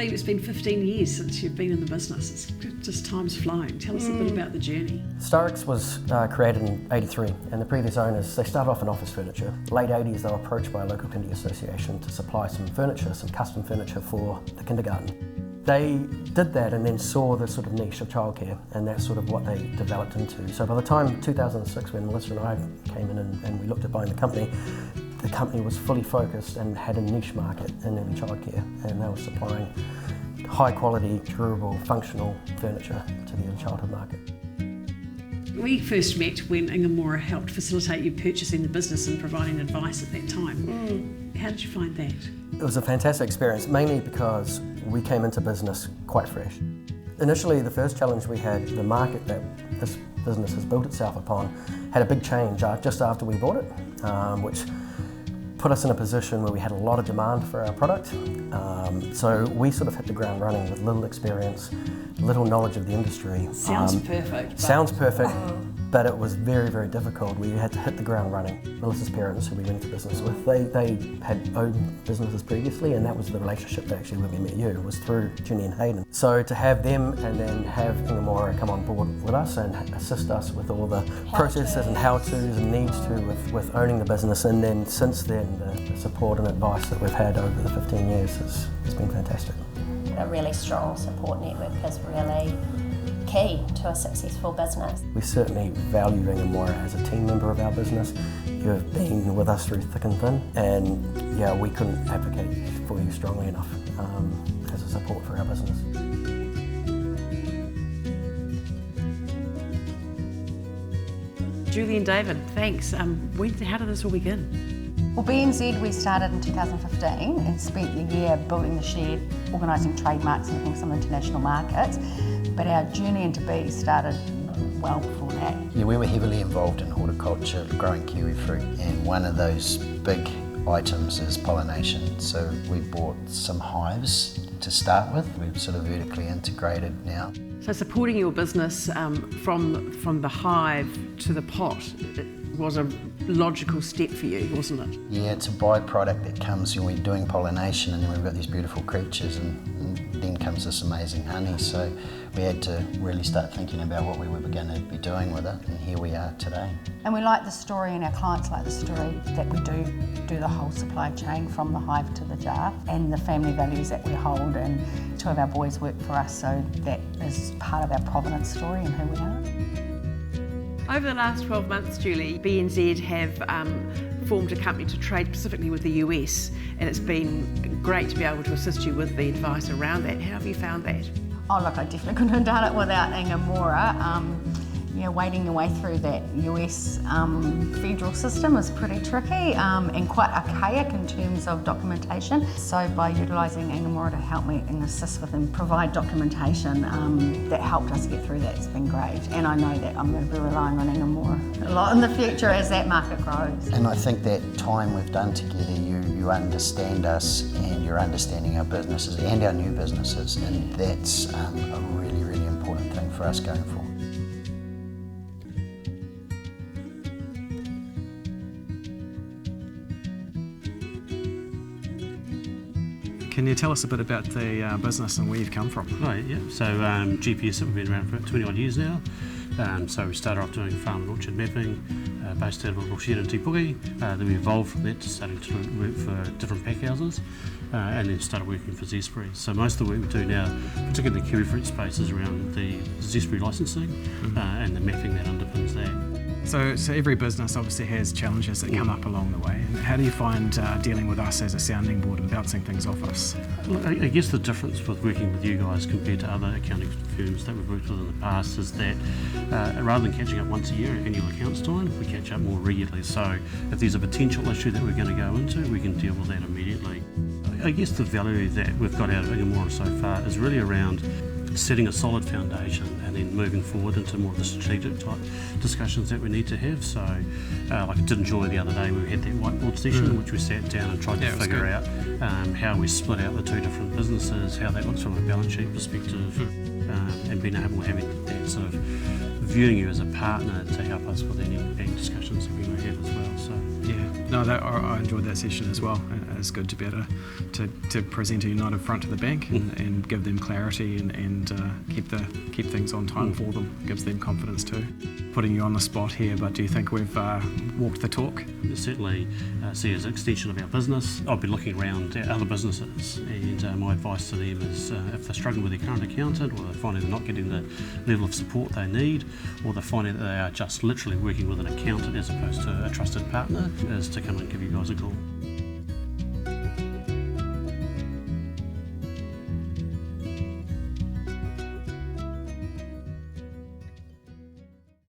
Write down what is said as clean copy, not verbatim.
believe it's been 15 years since you've been in the business. It's just time's flown. Tell us a bit about the journey. Starix was created in '83, and the previous owners, they started off in office furniture. Late '80s, they were approached by a local kindy association to supply some furniture, some custom furniture for the kindergarten. They did that and then saw the sort of niche of childcare, and that's sort of what they developed into. So by the time 2006, when Melissa and I came in and we looked at buying the company was fully focused and had a niche market in early childcare, and they were supplying high quality, durable, functional furniture to the early childhood market. We first met when Ingham Mora helped facilitate you purchasing the business and providing advice at that time. How did you find that? It was a fantastic experience, mainly because we came into business quite fresh. Initially, the first challenge we had, the market that this business has built itself upon, had a big change just after we bought it, which put us in a position where we had a lot of demand for our product. So we sort of hit the ground running with little experience, little knowledge of the industry. Sounds perfect. Sounds perfect, but it was very, very difficult. We had to hit the ground running. Melissa's parents, who we went into business with, they had owned businesses previously, and that was the relationship that actually when we met you, was through Jenny and Hayden. So to have them and then have Ingham Mora come on board with us and assist us with all the processes and how-tos and needs to with owning the business, and then since then the support and advice that we've had over the 15 years has been fantastic. A really strong support network is really key to a successful business. We certainly value Ingham Mora as a team member of our business. You have been with us through thick and thin, and yeah, we couldn't advocate for you strongly enough as a support for our business. Julie and David, thanks. How did this all begin? Well, BNZ we started in 2015 and spent the year building the shed, organising trademarks and looking at some international markets. But our journey into bee started well before that. Yeah, we were heavily involved in horticulture, growing kiwi fruit, and one of those big items is pollination. So we bought some hives to start with. We've sort of vertically integrated now. So supporting your business from the hive to the pot was a logical step for you, wasn't it? Yeah, it's a byproduct that comes when we're doing pollination, and then we've got these beautiful creatures, and then comes this amazing honey. So we had to really start thinking about what we were going to be doing with it, and here we are today. And we like the story, and our clients like the story, that we do the whole supply chain from the hive to the jar, and the family values that we hold, and 2 of our boys work for us, so that is part of our provenance story and who we are. Over the last 12 months, Julie, BNZ have formed a company to trade specifically with the US, and it's been great to be able to assist you with the advice around that. How have you found that? Oh look, I definitely couldn't have done it without Ingham Mora. Wading your way through that US federal system is pretty tricky and quite archaic in terms of documentation. So by utilising Ingham Mora to help me and assist with and provide documentation, that helped us get through that. It's been great, and I know that I'm going to be relying on Ingham Mora a lot in the future as that market grows. And I think that time we've done together, you understand us, and you're understanding our businesses and our new businesses, and that's a really, really important thing for us going forward. Can you tell us a bit about the business and where you've come from? Right, yeah. So GPS have been around for 20 odd years now. So we started off doing farm and orchard mapping, based out of a little shed in Tipuki. Then we evolved from that to starting to work for different pack houses, and then started working for Zespri. So most of the work we do now, particularly in the kiwi fruit space, is around the Zespri licensing and the mapping that underpins that. So every business obviously has challenges that come up along the way. And how do you find dealing with us as a sounding board and bouncing things off us? Look, I guess the difference with working with you guys compared to other accounting firms that we've worked with in the past is that rather than catching up once a year at annual accounts time, we catch up more regularly. So if there's a potential issue that we're going to go into, we can deal with that immediately. I guess the value that we've got out of Ingham Mora so far is really around setting a solid foundation and then moving forward into more of the strategic type discussions that we need to have. So like I did enjoy the other day, we had that whiteboard session in which we sat down and tried to figure out how we split out the 2 different businesses, how that looks from a balance sheet perspective, and being able to have that sort of viewing you as a partner to help us with any bank discussions that we may have as well. So yeah, No, I enjoyed that session as well. It's good to be able to present a united front to the bank and give them clarity and keep things on time for them. Gives them confidence too. Putting you on the spot here, but do you think we've walked the talk? Certainly see it as an extension of our business. I'll be looking around at other businesses, and my advice to them is if they're struggling with their current accountant, or they're finding they're not getting the level of support they need, or they're finding that they are just literally working with an accountant as opposed to a trusted partner, is to come and give you guys a call.